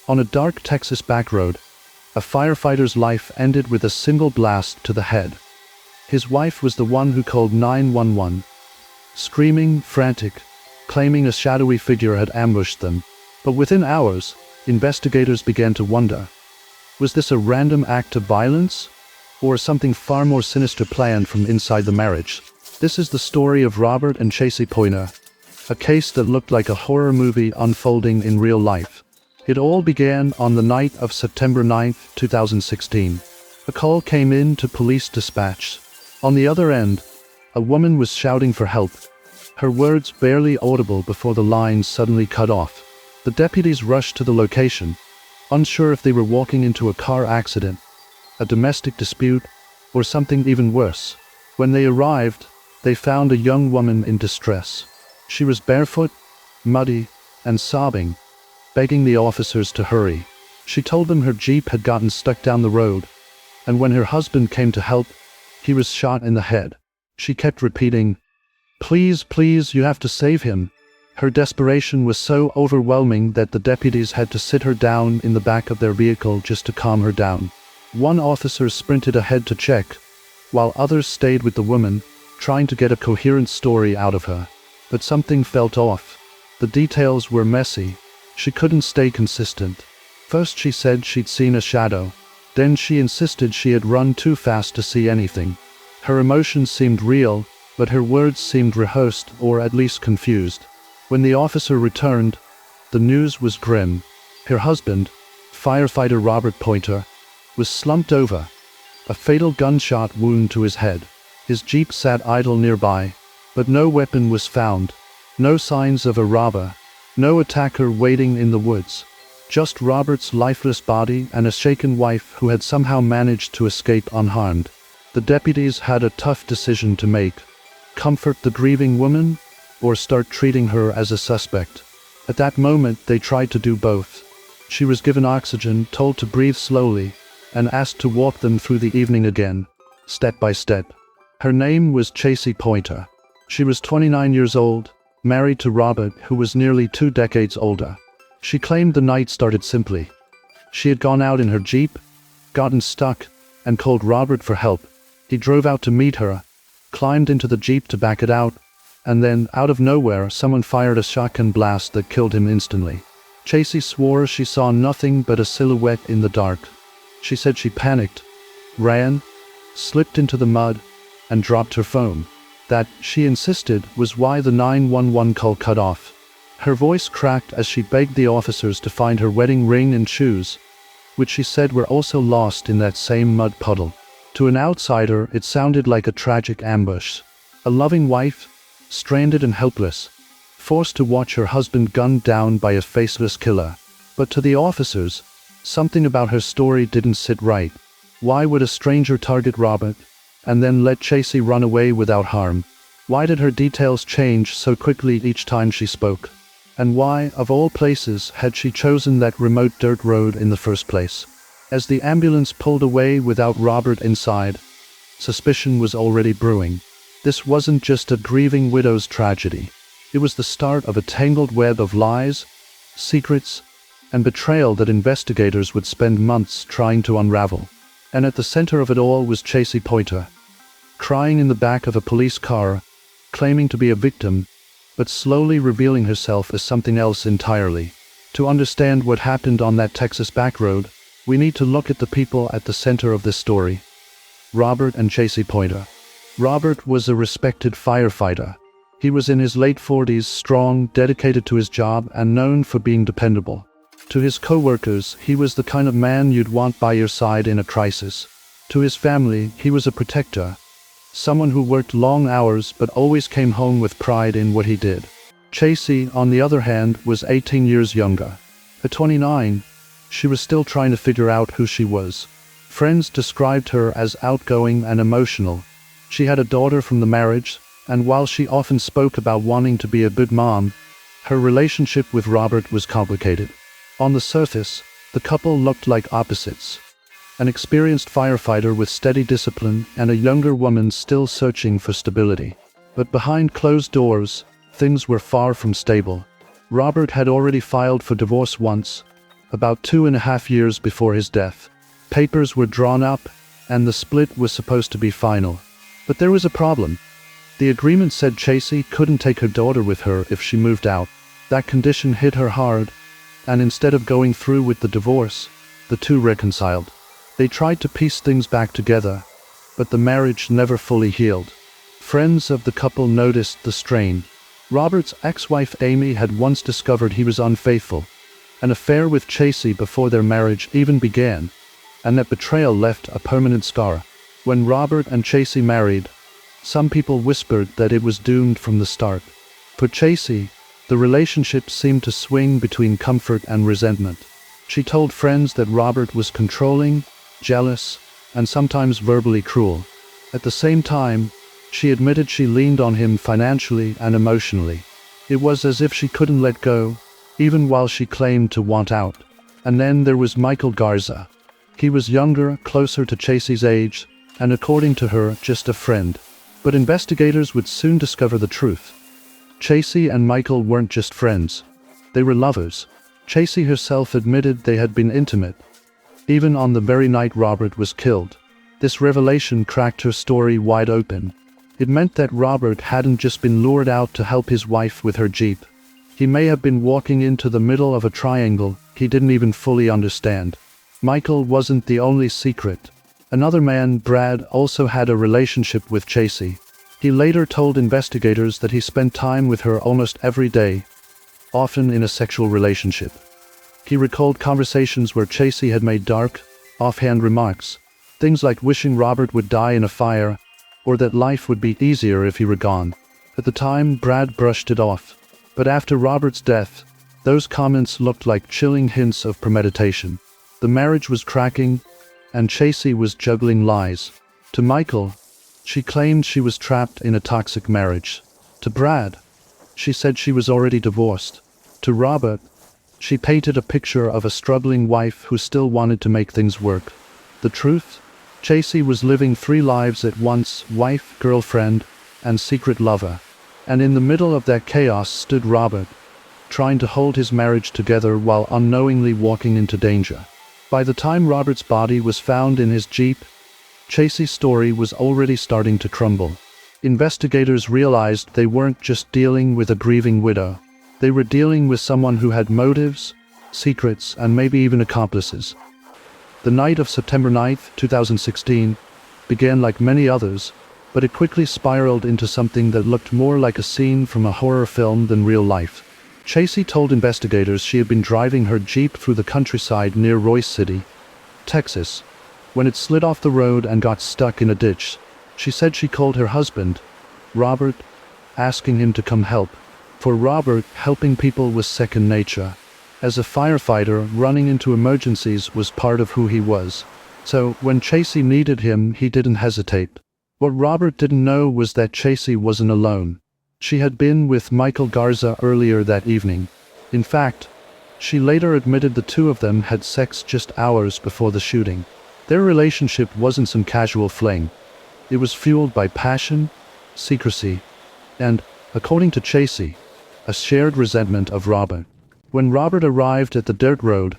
On a dark Texas back road, a firefighter's life ended with a single blast to the head. His wife was the one who called 911, screaming, frantic, claiming a shadowy figure had ambushed them. But within hours, investigators began to wonder, was this a random act of violence, or something far more sinister planned from inside the marriage? This is the story of Robert and Chasey Pointer, a case that looked like a horror movie unfolding in real life. It all began on the night of September 9, 2016. A call came in to police dispatch. On the other end, a woman was shouting for help, her words barely audible before the lines suddenly cut off. The deputies rushed to the location, unsure if they were walking into a car accident, a domestic dispute, or something even worse. When they arrived, they found a young woman in distress. She was barefoot, muddy, and sobbing, begging the officers to hurry. She told them her Jeep had gotten stuck down the road, and when her husband came to help, he was shot in the head. She kept repeating, "Please, please, you have to save him." Her desperation was so overwhelming that the deputies had to sit her down in the back of their vehicle just to calm her down. One officer sprinted ahead to check, while others stayed with the woman, trying to get a coherent story out of her. But something felt off. The details were messy. She couldn't stay consistent. First she said she'd seen a shadow. Then she insisted she had run too fast to see anything. Her emotions seemed real, but her words seemed rehearsed or at least confused. When the officer returned, the news was grim. Her husband, firefighter Robert Pointer, was slumped over, a fatal gunshot wound to his head. His Jeep sat idle nearby, but no weapon was found, no signs of a robber, no attacker waiting in the woods. Just Robert's lifeless body and a shaken wife who had somehow managed to escape unharmed. The deputies had a tough decision to make: comfort the grieving woman, or start treating her as a suspect. At that moment they tried to do both. She was given oxygen, told to breathe slowly, and asked to walk them through the evening again, step by step. Her name was Chasey Pointer. She was 29 years old, married to Robert, who was nearly 2 decades older. She claimed the night started simply. She had gone out in her Jeep, gotten stuck, and called Robert for help. He drove out to meet her, climbed into the Jeep to back it out, and then, out of nowhere, someone fired a shotgun blast that killed him instantly. Chasey swore she saw nothing but a silhouette in the dark. She said she panicked, ran, slipped into the mud, and dropped her phone. That, she insisted, was why the 911 call cut off. Her voice cracked as she begged the officers to find her wedding ring and shoes, which she said were also lost in that same mud puddle. To an outsider, it sounded like a tragic ambush. A loving wife, stranded and helpless, forced to watch her husband gunned down by a faceless killer. But to the officers, something about her story didn't sit right. Why would a stranger target Robert, and then let Chasey run away without harm? Why did her details change so quickly each time she spoke? And why, of all places, had she chosen that remote dirt road in the first place? As the ambulance pulled away without Robert inside, suspicion was already brewing. This wasn't just a grieving widow's tragedy. It was the start of a tangled web of lies, secrets, and betrayal that investigators would spend months trying to unravel. And at the center of it all was Chasey Pointer, crying in the back of a police car, claiming to be a victim, but slowly revealing herself as something else entirely. To understand what happened on that Texas back road, we need to look at the people at the center of this story. Robert and Chasey Pointer. Robert was a respected firefighter. He was in his late 40s, strong, dedicated to his job, and known for being dependable. To his co-workers, he was the kind of man you'd want by your side in a crisis. To his family, he was a protector, someone who worked long hours but always came home with pride in what he did. Chasey, on the other hand, was 18 years younger. At 29, she was still trying to figure out who she was. Friends described her as outgoing and emotional. She had a daughter from the marriage, and while she often spoke about wanting to be a good mom, her relationship with Robert was complicated. On the surface, the couple looked like opposites. An experienced firefighter with steady discipline and a younger woman still searching for stability. But behind closed doors, things were far from stable. Robert had already filed for divorce once, about 2.5 years before his death. Papers were drawn up, and the split was supposed to be final. But there was a problem. The agreement said Chasey couldn't take her daughter with her if she moved out. That condition hit her hard, and instead of going through with the divorce, the two reconciled. They tried to piece things back together, but the marriage never fully healed. Friends of the couple noticed the strain. Robert's ex-wife Amy had once discovered he was unfaithful, an affair with Chasey before their marriage even began, and that betrayal left a permanent scar. When Robert and Chasey married, some people whispered that it was doomed from the start. For Chasey, the relationship seemed to swing between comfort and resentment. She told friends that Robert was controlling, jealous, and sometimes verbally cruel. At the same time, she admitted she leaned on him financially and emotionally. It was as if she couldn't let go, even while she claimed to want out. And then there was Michael Garza. He was younger, closer to Chasey's age, and according to her, just a friend. But investigators would soon discover the truth. Chasey and Michael weren't just friends. They were lovers. Chasey herself admitted they had been intimate, even on the very night Robert was killed. This revelation cracked her story wide open. It meant that Robert hadn't just been lured out to help his wife with her Jeep. He may have been walking into the middle of a triangle he didn't even fully understand. Michael wasn't the only secret. Another man, Brad, also had a relationship with Chasey. He later told investigators that he spent time with her almost every day, often in a sexual relationship. He recalled conversations where Chasey had made dark, offhand remarks, things like wishing Robert would die in a fire, or that life would be easier if he were gone. At the time, Brad brushed it off, but after Robert's death, those comments looked like chilling hints of premeditation. The marriage was cracking, and Chasey was juggling lies. To Michael, she claimed she was trapped in a toxic marriage. To Brad, she said she was already divorced. To Robert, she painted a picture of a struggling wife who still wanted to make things work. The truth? Chasey was living 3 lives at once: wife, girlfriend, and secret lover. And in the middle of that chaos stood Robert, trying to hold his marriage together while unknowingly walking into danger. By the time Robert's body was found in his Jeep, Chasey's story was already starting to crumble. Investigators realized they weren't just dealing with a grieving widow. They were dealing with someone who had motives, secrets, and maybe even accomplices. The night of September 9, 2016, began like many others, but it quickly spiraled into something that looked more like a scene from a horror film than real life. Chasey told investigators she had been driving her Jeep through the countryside near Royce City, Texas, when it slid off the road and got stuck in a ditch. She said she called her husband, Robert, asking him to come help. For Robert, helping people was second nature. As a firefighter, running into emergencies was part of who he was. So, when Chasey needed him, he didn't hesitate. What Robert didn't know was that Chasey wasn't alone. She had been with Michael Garza earlier that evening. In fact, she later admitted the two of them had sex just hours before the shooting. Their relationship wasn't some casual fling. It was fueled by passion, secrecy, and, according to Chasey, a shared resentment of Robert. When Robert arrived at the dirt road,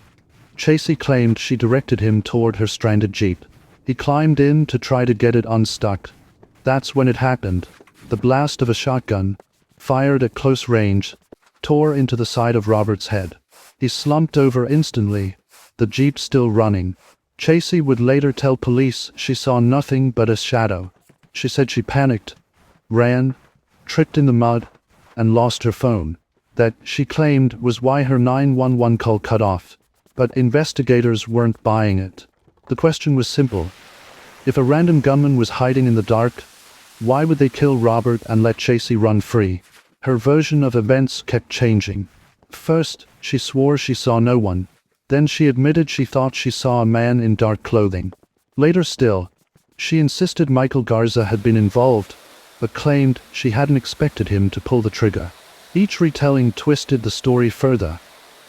Chasey claimed she directed him toward her stranded Jeep. He climbed in to try to get it unstuck. That's when it happened. The blast of a shotgun, fired at close range, tore into the side of Robert's head. He slumped over instantly, the Jeep still running. Chasey would later tell police she saw nothing but a shadow. She said she panicked, ran, tripped in the mud, and lost her phone. That, she claimed, was why her 911 call cut off. But investigators weren't buying it. The question was simple. If a random gunman was hiding in the dark, why would they kill Robert and let Chasey run free? Her version of events kept changing. First, she swore she saw no one. Then she admitted she thought she saw a man in dark clothing. Later still, she insisted Michael Garza had been involved, but claimed she hadn't expected him to pull the trigger. Each retelling twisted the story further,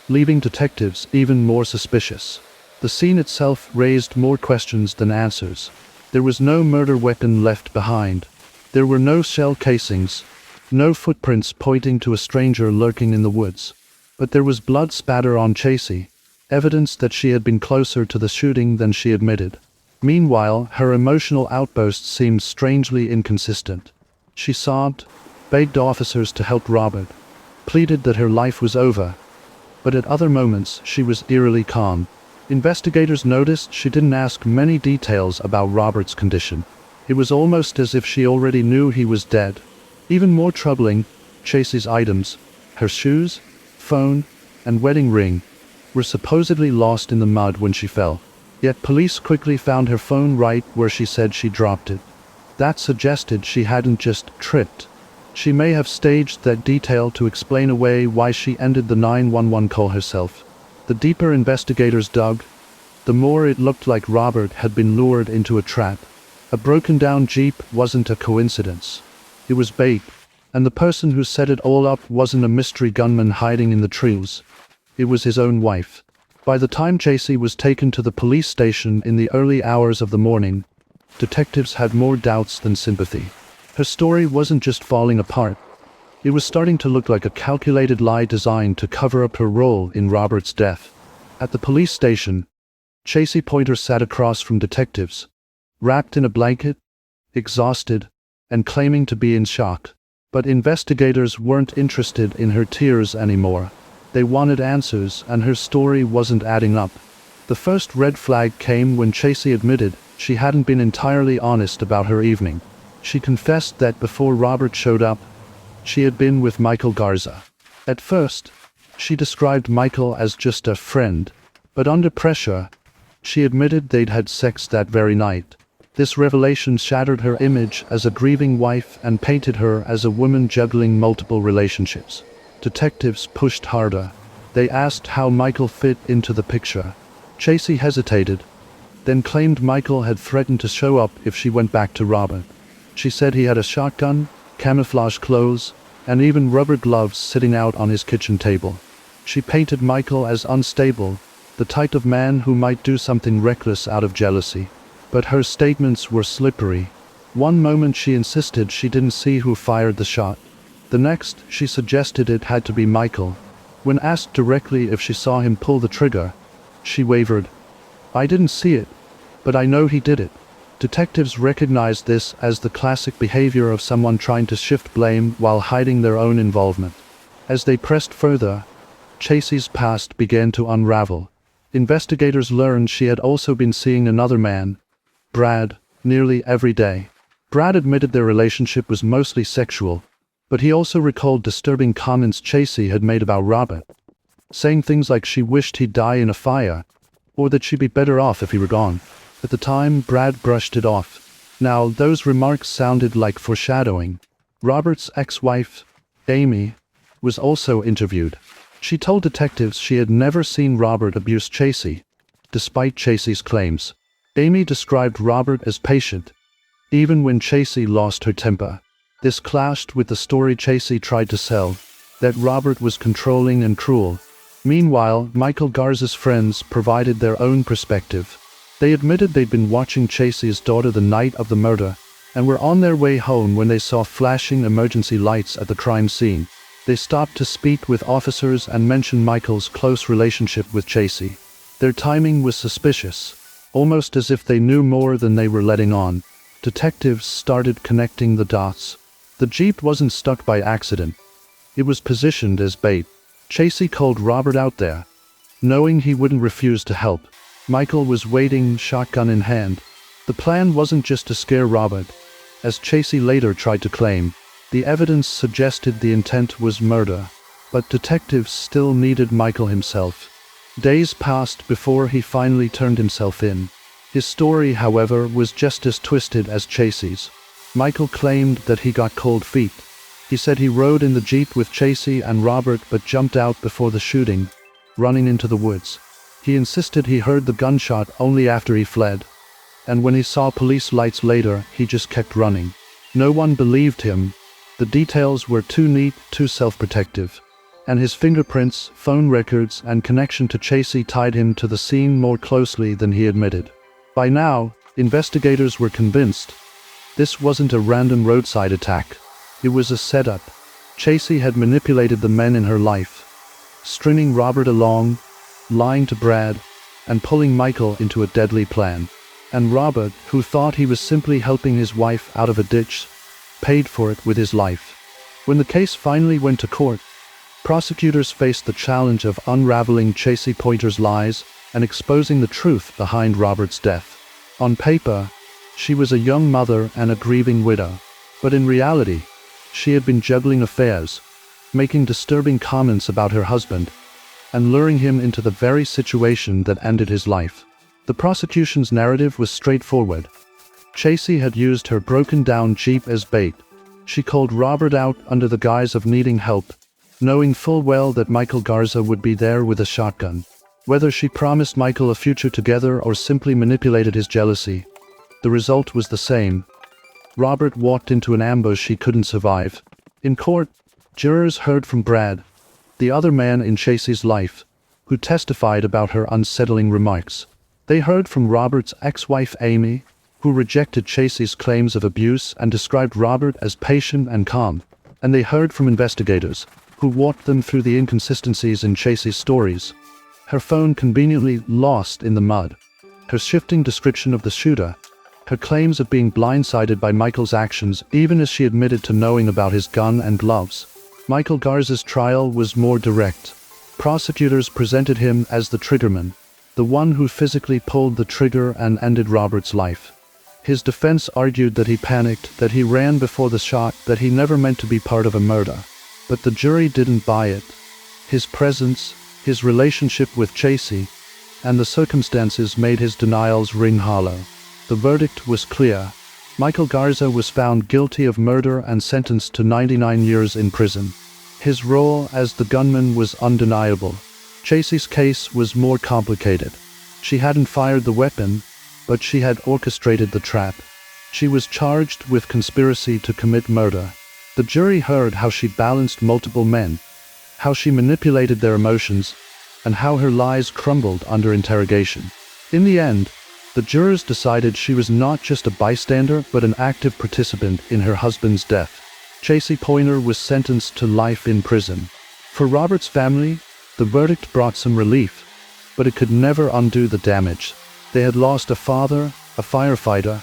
leaving detectives even more suspicious. The scene itself raised more questions than answers. There was no murder weapon left behind. There were no shell casings, no footprints pointing to a stranger lurking in the woods. But there was blood spatter on Chasey, evidence that she had been closer to the shooting than she admitted. Meanwhile, her emotional outbursts seemed strangely inconsistent. She sobbed, begged officers to help Robert, pleaded that her life was over, but at other moments she was eerily calm. Investigators noticed she didn't ask many details about Robert's condition. It was almost as if she already knew he was dead. Even more troubling, Chasey's items, her shoes, phone, and wedding ring, were supposedly lost in the mud when she fell. Yet police quickly found her phone right where she said she dropped it. That suggested she hadn't just tripped. She may have staged that detail to explain away why she ended the 911 call herself. The deeper investigators dug, the more it looked like Robert had been lured into a trap. A broken-down Jeep wasn't a coincidence. It was bait, and the person who set it all up wasn't a mystery gunman hiding in the trees. It was his own wife. By the time Chasey was taken to the police station in the early hours of the morning, detectives had more doubts than sympathy. Her story wasn't just falling apart. It was starting to look like a calculated lie designed to cover up her role in Robert's death. At the police station, Chasey Pointer sat across from detectives, wrapped in a blanket, exhausted, and claiming to be in shock. But investigators weren't interested in her tears anymore. They wanted answers, and her story wasn't adding up. The first red flag came when Chasey admitted she hadn't been entirely honest about her evening. She confessed that before Robert showed up, she had been with Michael Garza. At first, she described Michael as just a friend, but under pressure, she admitted they'd had sex that very night. This revelation shattered her image as a grieving wife and painted her as a woman juggling multiple relationships. Detectives pushed harder. They asked how Michael fit into the picture. Chasey hesitated, then claimed Michael had threatened to show up if she went back to Robert. She said he had a shotgun, camouflage clothes, and even rubber gloves sitting out on his kitchen table. She painted Michael as unstable, the type of man who might do something reckless out of jealousy. But her statements were slippery. One moment she insisted she didn't see who fired the shot. The next, she suggested it had to be Michael. When asked directly if she saw him pull the trigger, she wavered. "I didn't see it, but I know he did it." Detectives recognized this as the classic behavior of someone trying to shift blame while hiding their own involvement. As they pressed further, Chasey's past began to unravel. Investigators learned she had also been seeing another man, Brad, nearly every day. Brad admitted their relationship was mostly sexual, but he also recalled disturbing comments Chasey had made about Robert, saying things like she wished he'd die in a fire, or that she'd be better off if he were gone. At the time, Brad brushed it off. Now, those remarks sounded like foreshadowing. Robert's ex-wife, Amy, was also interviewed. She told detectives she had never seen Robert abuse Chasey, despite Chasey's claims. Amy described Robert as patient, even when Chasey lost her temper. This clashed with the story Chasey tried to sell, that Robert was controlling and cruel. Meanwhile, Michael Garza's friends provided their own perspective. They admitted they'd been watching Chasey's daughter the night of the murder, and were on their way home when they saw flashing emergency lights at the crime scene. They stopped to speak with officers and mentioned Michael's close relationship with Chasey. Their timing was suspicious, almost as if they knew more than they were letting on. Detectives started connecting the dots. The Jeep wasn't stuck by accident. It was positioned as bait. Chasey called Robert out there, knowing he wouldn't refuse to help. Michael was waiting, shotgun in hand. The plan wasn't just to scare Robert, as Chasey later tried to claim. The evidence suggested the intent was murder, but detectives still needed Michael himself. Days passed before he finally turned himself in. His story, however, was just as twisted as Chasey's. Michael claimed that he got cold feet. He said he rode in the Jeep with Chasey and Robert but jumped out before the shooting, running into the woods. He insisted he heard the gunshot only after he fled, and when he saw police lights later, he just kept running. No one believed him. The details were too neat, too self-protective, and his fingerprints, phone records, and connection to Chasey tied him to the scene more closely than he admitted. By now, investigators were convinced this wasn't a random roadside attack. It was a setup. Chasey had manipulated the men in her life, stringing Robert along, lying to Brad, and pulling Michael into a deadly plan. And Robert, who thought he was simply helping his wife out of a ditch, paid for it with his life. When the case finally went to court, prosecutors faced the challenge of unraveling Chasey Pointer's lies and exposing the truth behind Robert's death. On paper, she was a young mother and a grieving widow, but in reality, she had been juggling affairs, making disturbing comments about her husband, and luring him into the very situation that ended his life. The prosecution's narrative was straightforward. Chasey had used her broken-down Jeep as bait. She called Robert out under the guise of needing help, knowing full well that Michael Garza would be there with a shotgun. Whether she promised Michael a future together or simply manipulated his jealousy, the result was the same. Robert walked into an ambush he couldn't survive. In court, jurors heard from Brad, the other man in Chasey's life, who testified about her unsettling remarks. They heard from Robert's ex-wife Amy, who rejected Chasey's claims of abuse and described Robert as patient and calm. And they heard from investigators, who walked them through the inconsistencies in Chasey's stories. Her phone conveniently lost in the mud, her shifting description of the shooter, her claims of being blindsided by Michael's actions even as she admitted to knowing about his gun and gloves. Michael Garza's trial was more direct. Prosecutors presented him as the triggerman, the one who physically pulled the trigger and ended Robert's life. His defense argued that he panicked, that he ran before the shot, that he never meant to be part of a murder. But the jury didn't buy it. His presence, his relationship with Chasey, and the circumstances made his denials ring hollow. The verdict was clear. Michael Garza was found guilty of murder and sentenced to 99 years in prison. His role as the gunman was undeniable. Chasey's case was more complicated. She hadn't fired the weapon, but she had orchestrated the trap. She was charged with conspiracy to commit murder. The jury heard how she balanced multiple men, how she manipulated their emotions, and how her lies crumbled under interrogation. In the end, the jurors decided she was not just a bystander but an active participant in her husband's death. Chasey Pointer was sentenced to life in prison. For Robert's family, the verdict brought some relief, but it could never undo the damage. They had lost a father, a firefighter,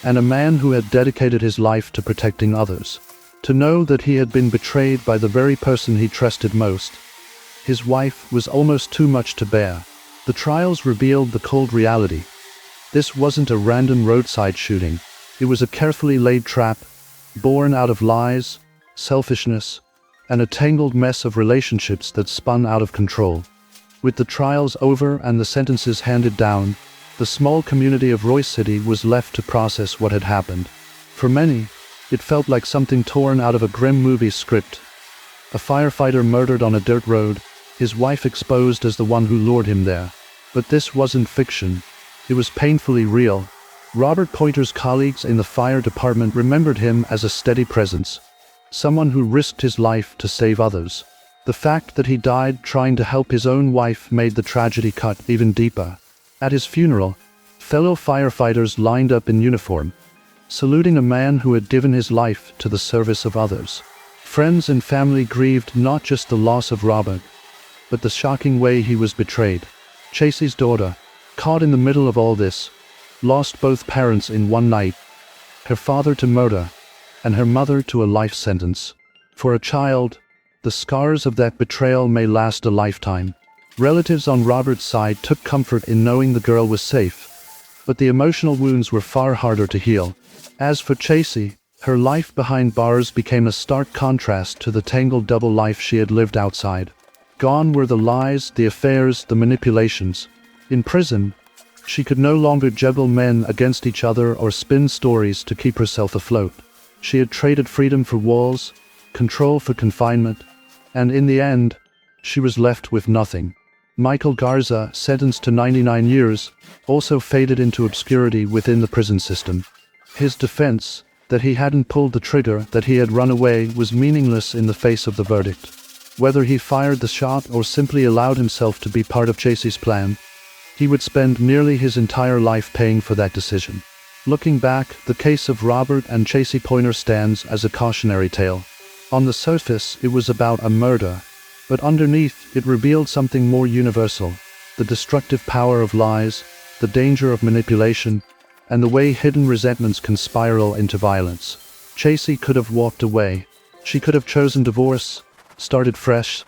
and a man who had dedicated his life to protecting others. To know that he had been betrayed by the very person he trusted most, his wife, was almost too much to bear. The trials revealed the cold reality. This wasn't a random roadside shooting. It was a carefully laid trap, born out of lies, selfishness, and a tangled mess of relationships that spun out of control. With the trials over and the sentences handed down, the small community of Royce City was left to process what had happened. For many, it felt like something torn out of a grim movie script. A firefighter murdered on a dirt road, his wife exposed as the one who lured him there. But this wasn't fiction. It was painfully real. Robert Pointer's colleagues in the fire department remembered him as a steady presence, someone who risked his life to save others. The fact that he died trying to help his own wife made the tragedy cut even deeper. At his funeral, fellow firefighters lined up in uniform, saluting a man who had given his life to the service of others. Friends and family grieved not just the loss of Robert, but the shocking way he was betrayed. Chasey's daughter, caught in the middle of all this, lost both parents in one night, her father to murder, and her mother to a life sentence. For a child, the scars of that betrayal may last a lifetime. Relatives on Robert's side took comfort in knowing the girl was safe, but the emotional wounds were far harder to heal. As for Chasey, her life behind bars became a stark contrast to the tangled double life she had lived outside. Gone were the lies, the affairs, the manipulations. In prison, she could no longer juggle men against each other or spin stories to keep herself afloat. She had traded freedom for walls, control for confinement, and in the end, she was left with nothing. Michael Garza, sentenced to 99 years, also faded into obscurity within the prison system. His defense, that he hadn't pulled the trigger, that he had run away, was meaningless in the face of the verdict. Whether he fired the shot or simply allowed himself to be part of Chasey's plan, he would spend nearly his entire life paying for that decision. Looking back, the case of Robert and Chasey Pointer stands as a cautionary tale. On the surface, it was about a murder, but underneath, it revealed something more universal. the destructive power of lies, the danger of manipulation, and the way hidden resentments can spiral into violence. Chasey could have walked away. She could have chosen divorce, started fresh,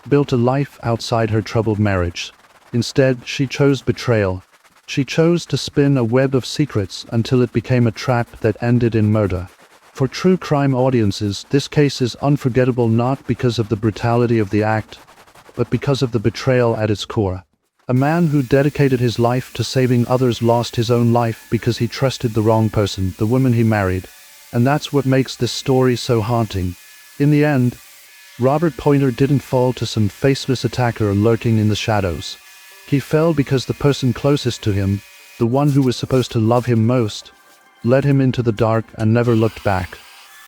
built a life outside her troubled marriage. Instead, she chose betrayal. She chose to spin a web of secrets until it became a trap that ended in murder. For true crime audiences, this case is unforgettable not because of the brutality of the act, but because of the betrayal at its core. A man who dedicated his life to saving others lost his own life because he trusted the wrong person, the woman he married. And that's what makes this story so haunting. In the end, Robert Pointer didn't fall to some faceless attacker lurking in the shadows. He fell because the person closest to him, the one who was supposed to love him most, led him into the dark and never looked back.